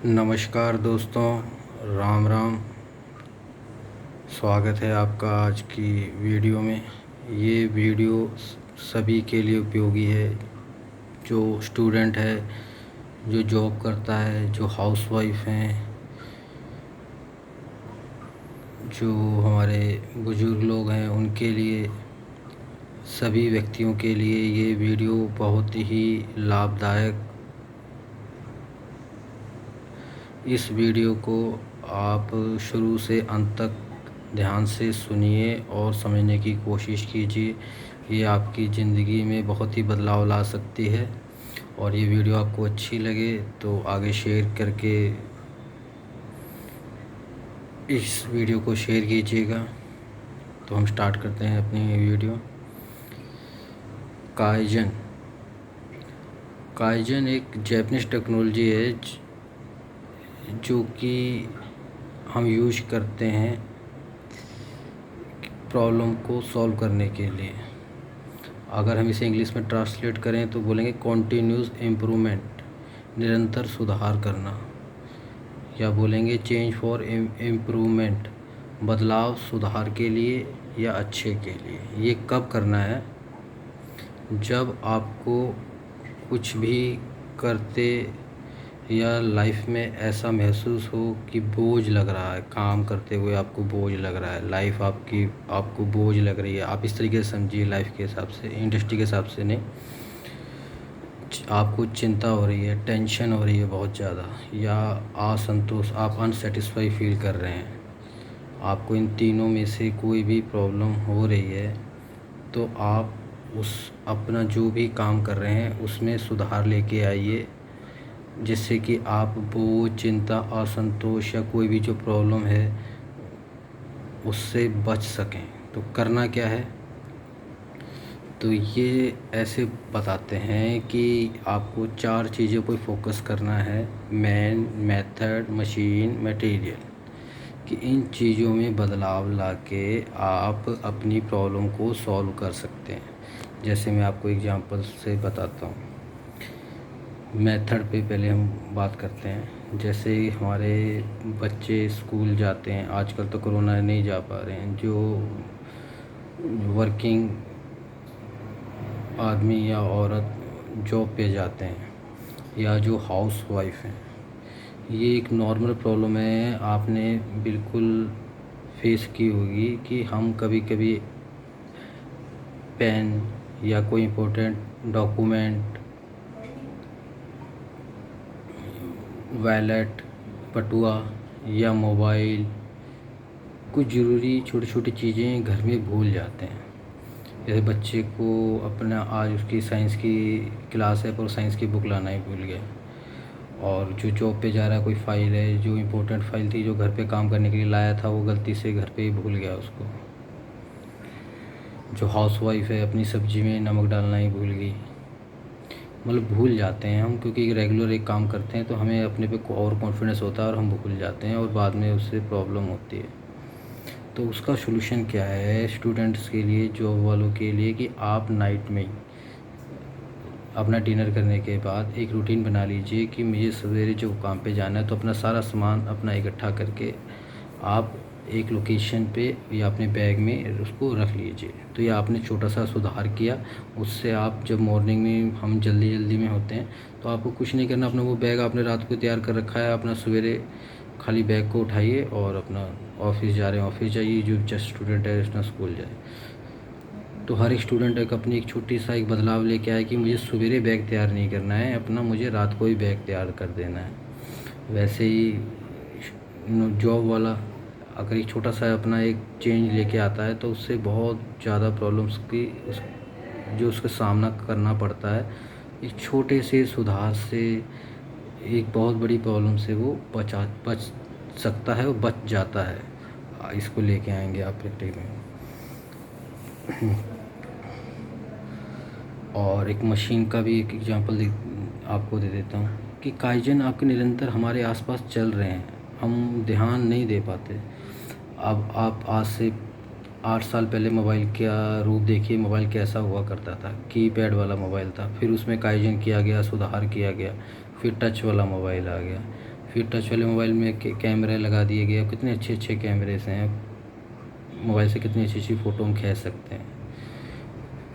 नमस्कार दोस्तों, राम राम। स्वागत है आपका आज की वीडियो में। ये वीडियो सभी के लिए उपयोगी है, जो स्टूडेंट है, जो जॉब करता है, जो हाउसवाइफ हैं, जो हमारे बुज़ुर्ग लोग हैं, उनके लिए, सभी व्यक्तियों के लिए ये वीडियो बहुत ही लाभदायक। इस वीडियो को आप शुरू से अंत तक ध्यान से सुनिए और समझने की कोशिश कीजिए। ये आपकी ज़िंदगी में बहुत ही बदलाव ला सकती है। और ये वीडियो आपको अच्छी लगे तो आगे शेयर करके इस वीडियो को शेयर कीजिएगा। तो हम स्टार्ट करते हैं अपनी वीडियो। काइजन काइजन एक जैपनीज टेक्नोलॉजी है जो कि हम यूज करते हैं प्रॉब्लम को सॉल्व करने के लिए। अगर हम इसे इंग्लिश में ट्रांसलेट करें तो बोलेंगे कॉन्टीन्यूस इम्प्रूवमेंट, निरंतर सुधार करना, या बोलेंगे चेंज फॉर इम्प्रूवमेंट, बदलाव सुधार के लिए या अच्छे के लिए। ये कब करना है? जब आपको कुछ भी करते या लाइफ में ऐसा महसूस हो कि बोझ लग रहा है, काम करते हुए आपको बोझ लग रहा है, लाइफ आपको बोझ लग रही है। आप इस तरीके से समझिए, लाइफ के हिसाब से, इंडस्ट्री के हिसाब से नहीं। आपको चिंता हो रही है, टेंशन हो रही है बहुत ज़्यादा, या असंतोष, आप अनसेटिस्फाई फील कर रहे हैं, आपको इन तीनों में से कोई भी प्रॉब्लम हो रही है, तो आप उस अपना जो भी काम कर रहे हैं उसमें सुधार लेके आइए, जिससे कि आप बोझ, चिंता, असंतोष या कोई भी जो प्रॉब्लम है उससे बच सकें। तो करना क्या है? तो ये ऐसे बताते हैं कि आपको 4 चीज़ों पर फोकस करना है: मैन, मेथड, मशीन, मटेरियल। कि इन चीज़ों में बदलाव लाके आप अपनी प्रॉब्लम को सॉल्व कर सकते हैं। जैसे मैं आपको एग्जांपल से बताता हूँ। मेथड पे पहले हम बात करते हैं। जैसे हमारे बच्चे स्कूल जाते हैं, आजकल तो कोरोना नहीं जा पा रहे हैं, जो वर्किंग आदमी या औरत जॉब पे जाते हैं, या जो हाउस वाइफ हैं, ये एक नॉर्मल प्रॉब्लम है, आपने बिल्कुल फेस की होगी कि हम कभी कभी पेन या कोई इम्पोर्टेंट डॉक्यूमेंट, वैलेट, पटुआ या मोबाइल, कुछ ज़रूरी छोटी छोटी चीज़ें घर में भूल जाते हैं। जैसे बच्चे को अपना, आज उसकी साइंस की क्लास है पर साइंस की बुक लाना ही भूल गया, और जो जॉब पे जा रहा है, कोई फ़ाइल है, जो इम्पोर्टेंट फ़ाइल थी, जो घर पे काम करने के लिए लाया था, वो गलती से घर पे ही भूल गया उसको। जो हाउसवाइफ है, अपनी सब्ज़ी में नमक डालना ही भूल गई। मतलब भूल जाते हैं हम, क्योंकि रेगुलर एक काम करते हैं तो हमें अपने पे और कॉन्फिडेंस होता है और हम भूल जाते हैं और बाद में उससे प्रॉब्लम होती है। तो उसका सलूशन क्या है स्टूडेंट्स के लिए, जॉब वालों के लिए, कि आप नाइट में ही अपना डिनर करने के बाद एक रूटीन बना लीजिए कि मुझे सवेरे जो काम पे जाना है, तो अपना सारा सामान अपना इकट्ठा करके आप एक लोकेशन पे या अपने बैग में उसको रख लीजिए। तो ये आपने छोटा सा सुधार किया। उससे आप जब मॉर्निंग में, हम जल्दी में होते हैं, तो आपको कुछ नहीं करना, अपना वो बैग आपने रात को तैयार कर रखा है, अपना सवेरे खाली बैग को उठाइए और अपना ऑफिस जा रहे हैं ऑफिस जाइए, जो जस्ट स्टूडेंट है अपना स्कूल जाए। तो हर एक स्टूडेंट एक अपनी एक छोटी सा एक बदलाव लेके आए कि मुझे सवेरे बैग तैयार नहीं करना है अपना, मुझे रात को ही बैग तैयार कर देना है। वैसे ही जॉब वाला अगर एक छोटा सा अपना एक चेंज लेके आता है, तो उससे बहुत ज़्यादा प्रॉब्लम्स की जो उसका सामना करना पड़ता है, एक छोटे से सुधार से एक बहुत बड़ी प्रॉब्लम से वो बच सकता है, वो बच जाता है। इसको लेके आएंगे आप प्रैक्टिस में। और एक मशीन का भी एक एग्जांपल आपको दे देता हूँ कि काइजन आपके निरंतर हमारे आसपास चल रहे हैं, हम ध्यान नहीं दे पाते। अब आप आज से 8 साल पहले मोबाइल का रूप देखिए, मोबाइल कैसा हुआ करता था, कीपैड वाला मोबाइल था, फिर उसमें काइजन किया गया, सुधार किया गया, फिर टच वाला मोबाइल आ गया, फिर टच वाले मोबाइल में कैमरे लगा दिए गए। कितने अच्छे अच्छे कैमरेस हैं, मोबाइल से कितनी अच्छी अच्छी फ़ोटो हम खींच सकते हैं।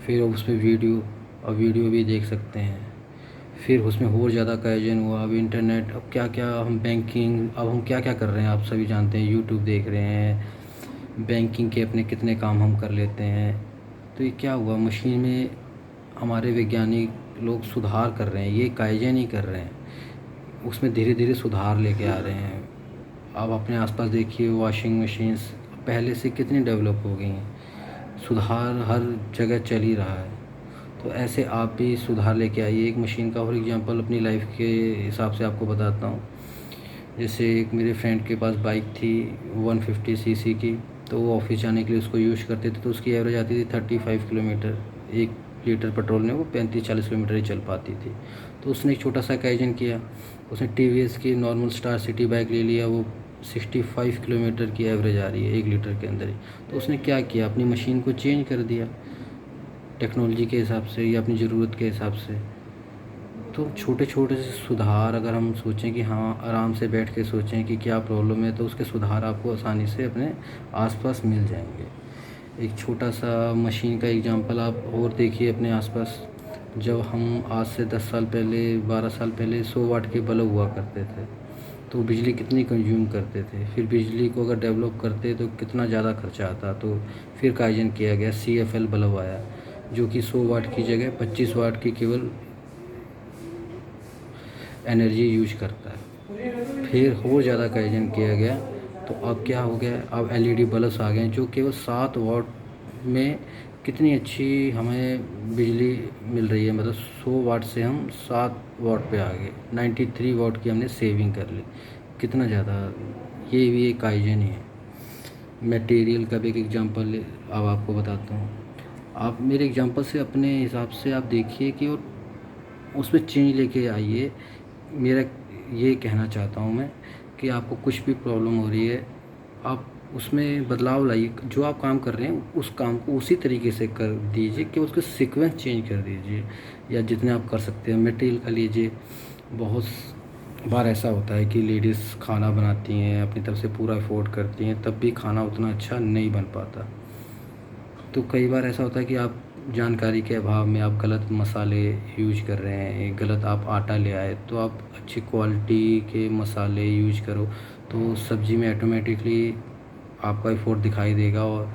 फिर उसमें वीडियो भी देख सकते हैं। फिर उसमें और ज़्यादा काइजन हुआ। अब इंटरनेट, अब क्या क्या हम बैंकिंग, अब हम क्या क्या कर रहे हैं आप सभी जानते हैं, यूट्यूब देख रहे हैं, बैंकिंग के अपने कितने काम हम कर लेते हैं। तो ये क्या हुआ, मशीन में हमारे वैज्ञानिक लोग सुधार कर रहे हैं, ये काइजन ही कर रहे हैं, उसमें धीरे धीरे सुधार लेके आ रहे हैं। आप अपने आसपास देखिए, वॉशिंग मशीन्स पहले से कितनी डेवलप हो गई हैं, सुधार हर जगह चल ही रहा है। तो ऐसे आप भी सुधार लेके आइए। एक मशीन का और एग्जांपल अपनी लाइफ के हिसाब से आपको बताता हूँ। जैसे एक मेरे फ्रेंड के पास बाइक थी 150 सीसी की, तो वो ऑफिस जाने के लिए उसको यूज़ करते थे, तो उसकी एवरेज आती थी 35 किलोमीटर। 1 लीटर पेट्रोल में वो 35-40 किलोमीटर ही चल पाती थी। तो उसने एक छोटा सा काइजन किया, उसने टीवीएस की नॉर्मल स्टार सिटी बाइक ले लिया, वो 65 किलोमीटर की एवरेज आ रही है 1 लीटर के अंदर ही। तो उसने क्या किया, अपनी मशीन को चेंज कर दिया टेक्नोलॉजी के हिसाब से या अपनी ज़रूरत के हिसाब से। तो छोटे छोटे से सुधार अगर हम सोचें कि हाँ, आराम से बैठ के सोचें कि क्या प्रॉब्लम है, तो उसके सुधार आपको आसानी से अपने आसपास मिल जाएंगे। एक छोटा सा मशीन का एग्जांपल आप और देखिए अपने आसपास। जब हम आज से 10 साल पहले, 12 साल पहले 100 वाट के बल्ब हुआ करते थे, तो बिजली कितनी कंज्यूम करते थे। फिर बिजली को अगर डेवलप करते तो कितना ज़्यादा खर्चा आता। तो फिर काइजन किया गया, CFL बल्ब आया, जो कि 100 वाट की जगह 25 वाट की केवल एनर्जी यूज करता है। फिर और ज़्यादा काइजन किया गया, तो अब क्या हो गया, अब LED बल्ब्स आ गए जो केवल 7 वाट में कितनी अच्छी हमें बिजली मिल रही है। मतलब 100 वाट से हम 7 वाट पे आ गए, 93 वाट की हमने सेविंग कर ली। कितना ज़्यादा, ये भी एक काइजन ही है। मटेरियल का भी एक एग्जांपल अब आपको बताता हूँ। आप मेरे एग्जांपल से अपने हिसाब से आप देखिए कि और उसमें चेंज लेके आइए। मेरा ये कहना चाहता हूँ मैं कि आपको कुछ भी प्रॉब्लम हो रही है, आप उसमें बदलाव लाइए। जो आप काम कर रहे हैं उस काम को उसी तरीके से कर दीजिए कि उसके सीक्वेंस चेंज कर दीजिए, या जितने आप कर सकते हैं। मटेरियल का लीजिए, बहुत बार ऐसा होता है कि लेडीज़ खाना बनाती हैं, अपनी तरफ से पूरा एफोर्ड करती हैं, तब भी खाना उतना अच्छा नहीं बन पाता। तो कई बार ऐसा होता है कि आप जानकारी के अभाव में आप गलत मसाले यूज कर रहे हैं, गलत आप आटा ले आए। तो आप अच्छी क्वालिटी के मसाले यूज करो, तो सब्ज़ी में ऑटोमेटिकली आपका एफर्ट दिखाई देगा। और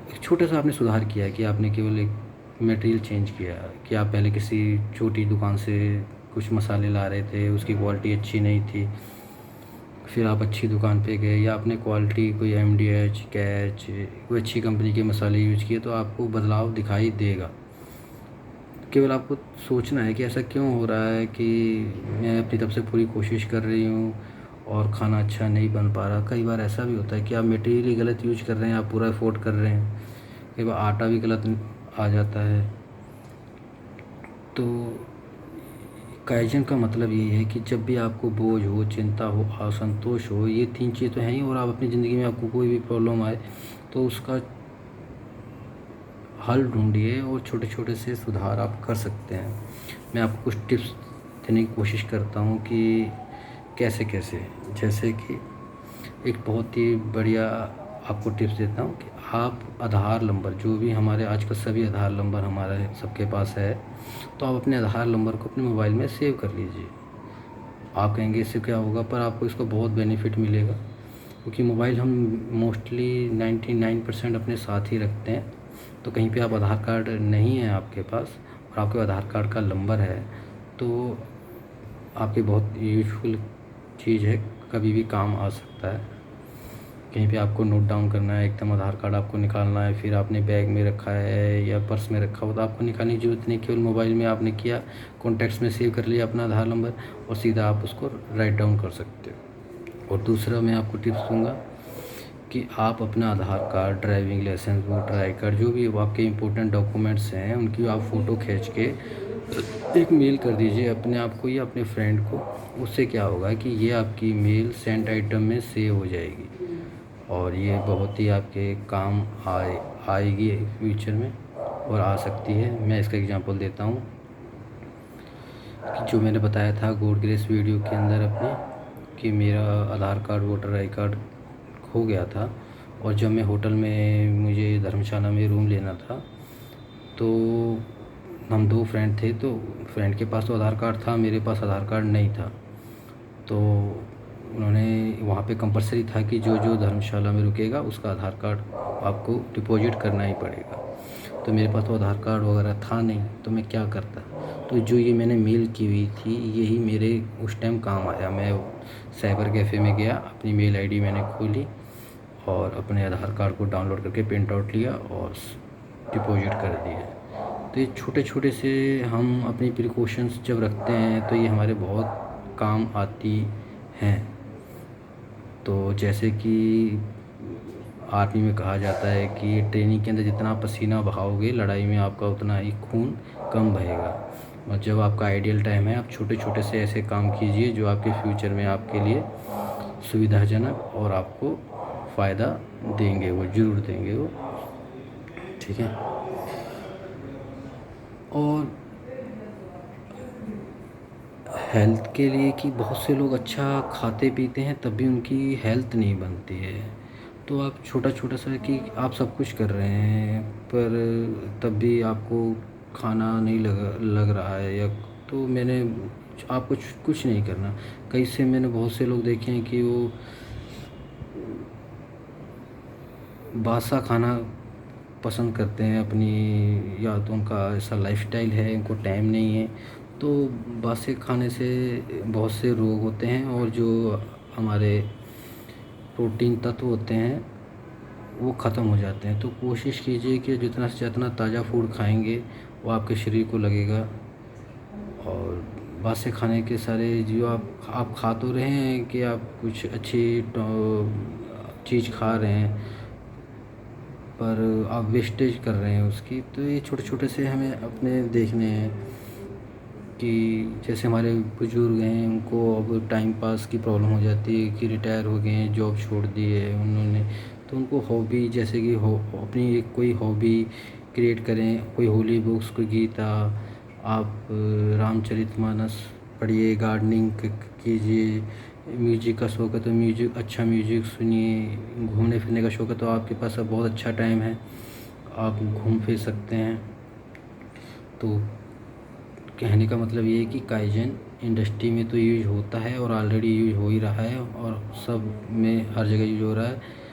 एक छोटा सा आपने सुधार किया है कि आपने केवल एक मटेरियल चेंज किया, कि आप पहले किसी छोटी दुकान से कुछ मसाले ला रहे थे, उसकी क्वालिटी अच्छी नहीं थी, फिर आप अच्छी दुकान पे गए, या आपने क्वालिटी कोई MDH, कैच, कोई अच्छी कंपनी के मसाले यूज़ किए, तो आपको बदलाव दिखाई देगा। केवल आपको सोचना है कि ऐसा क्यों हो रहा है कि मैं अपनी तरफ से पूरी कोशिश कर रही हूँ और खाना अच्छा नहीं बन पा रहा। कई बार ऐसा भी होता है कि आप मटेरियल ही गलत यूज कर रहे हैं, आप पूरा एफोर्ड कर रहे हैं, कई बार आटा भी गलत आ जाता है। तो काइजन का मतलब यही है कि जब भी आपको बोझ हो, चिंता हो, असंतोष हो, ये 3 चीज़ तो हैं ही, और आप अपनी ज़िंदगी में आपको कोई भी प्रॉब्लम आए तो उसका हल ढूंढिए और छोटे छोटे से सुधार आप कर सकते हैं। मैं आपको कुछ टिप्स देने की कोशिश करता हूँ कि कैसे कैसे। जैसे कि एक बहुत ही बढ़िया आपको टिप्स देता हूँ कि आप आधार नंबर, जो भी हमारे आजकल सभी आधार नंबर हमारे सबके पास है, तो आप अपने आधार नंबर को अपने मोबाइल में सेव कर लीजिए। आप कहेंगे इससे क्या होगा, पर आपको इसका बहुत बेनिफिट मिलेगा, क्योंकि मोबाइल हम मोस्टली 99% अपने साथ ही रखते हैं। तो कहीं पे आप आधार कार्ड नहीं है आपके पास और आपके आधार कार्ड का नंबर है, तो आपकी बहुत यूज़फुल चीज़ है, कभी भी काम आ सकता है। कहीं पे आपको नोट डाउन करना है, एकदम आधार कार्ड आपको निकालना है, फिर आपने बैग में रखा है या पर्स में रखा हो, तो आपको निकालने की ज़रूरत नहीं। केवल मोबाइल में आपने किया, कॉन्टैक्ट्स में सेव कर लिया अपना आधार नंबर, और सीधा आप उसको राइट डाउन कर सकते हो। और दूसरा मैं आपको टिप्स दूँगा कि आप अपना Aadhaar card, driving licence, voter I card, जो भी आपके इंपॉर्टेंट डॉक्यूमेंट्स हैं, उनकी आप फ़ोटो खींच के एक मेल कर दीजिए अपने आप को या अपने फ्रेंड को। उससे क्या होगा कि ये आपकी मेल सेंट आइटम में सेव हो जाएगी, और ये बहुत ही आपके काम आएगी फ्यूचर में, और आ सकती है। मैं इसका एग्जांपल देता हूँ कि जो मैंने बताया था गॉड ग्रेस वीडियो के अंदर अपने, कि मेरा आधार कार्ड, वोटर आई कार्ड खो गया था। और जब मैं होटल में, मुझे धर्मशाला में रूम लेना था, तो हम 2 फ्रेंड थे। तो फ्रेंड के पास तो आधार कार्ड था, मेरे पास आधार कार्ड नहीं था। तो उन्होंने, वहाँ पे कंपल्सरी था कि जो जो धर्मशाला में रुकेगा उसका आधार कार्ड आपको डिपॉज़िट करना ही पड़ेगा। तो मेरे पास तो आधार कार्ड वगैरह था नहीं, तो मैं क्या करता। तो जो ये मैंने मेल की हुई थी, यही मेरे उस टाइम काम आया। मैं साइबर कैफ़े में गया, अपनी मेल आईडी मैंने खोली और अपने आधार कार्ड को डाउनलोड करके प्रिंट आउट लिया और डिपॉज़िट कर दिया। तो ये छोटे-छोटे से हम अपनी प्रिकॉशंस जब रखते हैं तो ये हमारे बहुत काम आती हैं। तो जैसे कि आर्मी में कहा जाता है कि ट्रेनिंग के अंदर जितना पसीना बहाओगे, लड़ाई में आपका उतना ही खून कम बहेगा। और जब आपका आइडियल टाइम है, आप छोटे-छोटे से ऐसे काम कीजिए जो आपके फ्यूचर में आपके लिए सुविधाजनक और आपको फ़ायदा देंगे, वो ज़रूर देंगे वो। ठीक है। और हेल्थ के लिए कि बहुत से लोग अच्छा खाते पीते हैं तब भी उनकी हेल्थ नहीं बनती है। तो आप छोटा-छोटा सा कि आप सब कुछ कर रहे हैं पर तब भी आपको खाना नहीं लग रहा है, या तो मैंने, आपको कुछ नहीं करना। कई से मैंने बहुत से लोग देखे हैं कि वो बासा खाना पसंद करते हैं अपनी, या तो उनका ऐसा लाइफस्टाइल है, उनको टाइम नहीं है। तो बासे खाने से बहुत से रोग होते हैं और जो हमारे प्रोटीन तत्व होते हैं वो ख़त्म हो जाते हैं। तो कोशिश कीजिए कि जितना से जितना ताज़ा फूड खाएंगे वो आपके शरीर को लगेगा। और बासे खाने के सारे जो आप खा तो रहे हैं कि आप कुछ अच्छी चीज़ खा रहे हैं, पर आप वेस्टेज कर रहे हैं उसकी। तो ये छोटे-छोटे से हमें अपने देखने हैं कि जैसे हमारे बुज़ुर्ग हैं, उनको अब टाइम पास की प्रॉब्लम हो जाती है कि रिटायर हो गए हैं, जॉब छोड़ दी है उन्होंने। तो उनको हॉबी, जैसे कि अपनी एक कोई हॉबी क्रिएट करें, कोई होली बुक्स, कोई गीता, आप रामचरितमानस पढ़िए, गार्डनिंग कीजिए। म्यूजिक का शौक़ है तो म्यूजिक, अच्छा म्यूजिक सुनिए। घूमने फिरने का शौक़ है तो आपके पास अब बहुत अच्छा टाइम है, आप घूम फिर सकते हैं। तो कहने का मतलब ये है कि काइजन इंडस्ट्री में तो यूज़ होता है और ऑलरेडी यूज़ हो ही रहा है और सब में हर जगह यूज़ हो रहा है।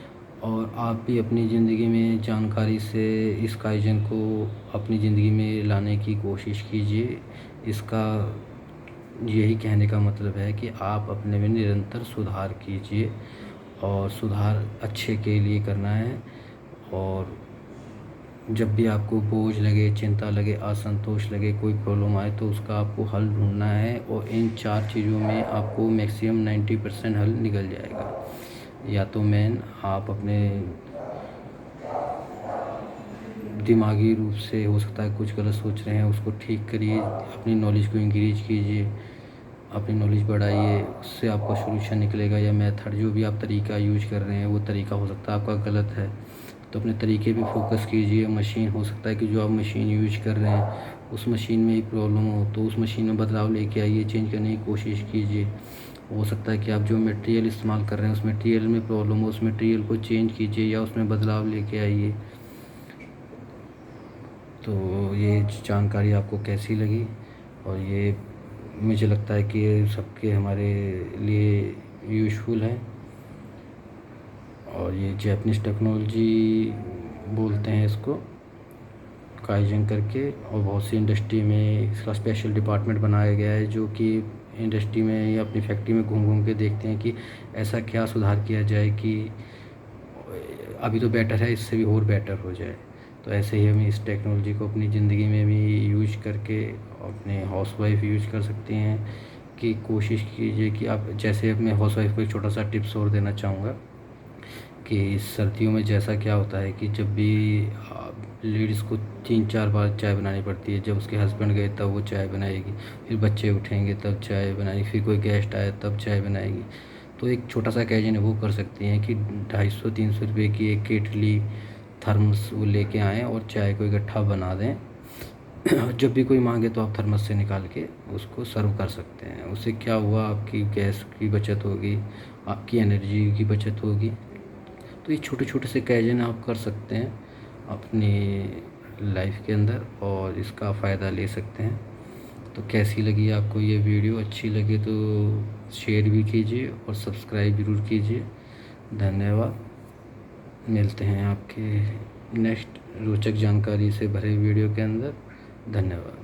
और आप भी अपनी ज़िंदगी में जानकारी से इस काइजन को अपनी ज़िंदगी में लाने की कोशिश कीजिए। इसका यही कहने का मतलब है कि आप अपने में निरंतर सुधार कीजिए और सुधार अच्छे के लिए करना है। और जब भी आपको बोझ लगे, चिंता लगे, असंतोष लगे, कोई प्रॉब्लम आए तो उसका आपको हल ढूँढना है और इन 4 चीज़ों में आपको मैक्सिमम 90% हल निकल जाएगा। या तो मेन आप अपने दिमागी रूप से, हो सकता है कुछ गलत सोच रहे हैं, उसको ठीक करिए, अपनी नॉलेज को इंक्रीज कीजिए, अपनी नॉलेज बढ़ाइए, उससे आपका सॉल्यूशन निकलेगा। या मेथड जो भी आप तरीका यूज कर रहे हैं वो तरीका हो सकता है आपका गलत है, तो अपने तरीके पे फोकस कीजिए। मशीन, हो सकता है कि जो आप मशीन यूज कर रहे हैं उस मशीन में ही प्रॉब्लम हो, तो उस मशीन में बदलाव लेके आइए, चेंज करने की कोशिश कीजिए। हो सकता है कि आप जो मटेरियल इस्तेमाल कर रहे हैं उस मटेरियल में प्रॉब्लम हो, उस मटेरियल को चेंज कीजिए या उसमें बदलाव लेके आइए। तो ये जानकारी आपको कैसी लगी? और ये मुझे लगता है कि ये सबके हमारे लिए यूज़फुल है। और ये जैपनीज़ टेक्नोलॉजी बोलते हैं इसको, काइजन करके। और बहुत सी इंडस्ट्री में इसका स्पेशल डिपार्टमेंट बनाया गया है जो कि इंडस्ट्री में या अपनी फैक्ट्री में घूम घूम के देखते हैं कि ऐसा क्या सुधार किया जाए कि अभी तो बेटर है, इससे भी और बेटर हो जाए। तो ऐसे ही हम इस टेक्नोलॉजी को अपनी ज़िंदगी में भी यूज करके अपने हाउसवाइफ यूज कर सकते हैं। कि कोशिश कीजिए कि आप, जैसे अपने हाउसवाइफ को एक छोटा सा टिप्स और देना चाहूँगा कि सर्दियों में जैसा क्या होता है कि जब भी लेडीज़ को 3-4 बार चाय बनानी पड़ती है। जब उसके हस्बैंड गए तब वो चाय बनाएगी, फिर बच्चे उठेंगे तब चाय बनाएगी, फिर कोई गेस्ट आए तब चाय बनाएगी। तो एक छोटा सा कैजन वो कर सकती हैं कि 250-300 रुपये की एक केटली, थर्मस वो लेके आएँ और चाय को इकट्ठा बना दें। जब भी कोई मांगे तो आप थर्मस से निकाल के उसको सर्व कर सकते हैं। उससे क्या हुआ, आपकी गैस की बचत होगी, आपकी एनर्जी की बचत होगी। तो ये छोटे छोटे से कैजन आप कर सकते हैं अपनी लाइफ के अंदर और इसका फ़ायदा ले सकते हैं। तो कैसी लगी आपको ये वीडियो? अच्छी लगे तो शेयर भी कीजिए और सब्सक्राइब ज़रूर कीजिए। धन्यवाद। मिलते हैं आपके नेक्स्ट रोचक जानकारी से भरे वीडियो के अंदर। धन्यवाद।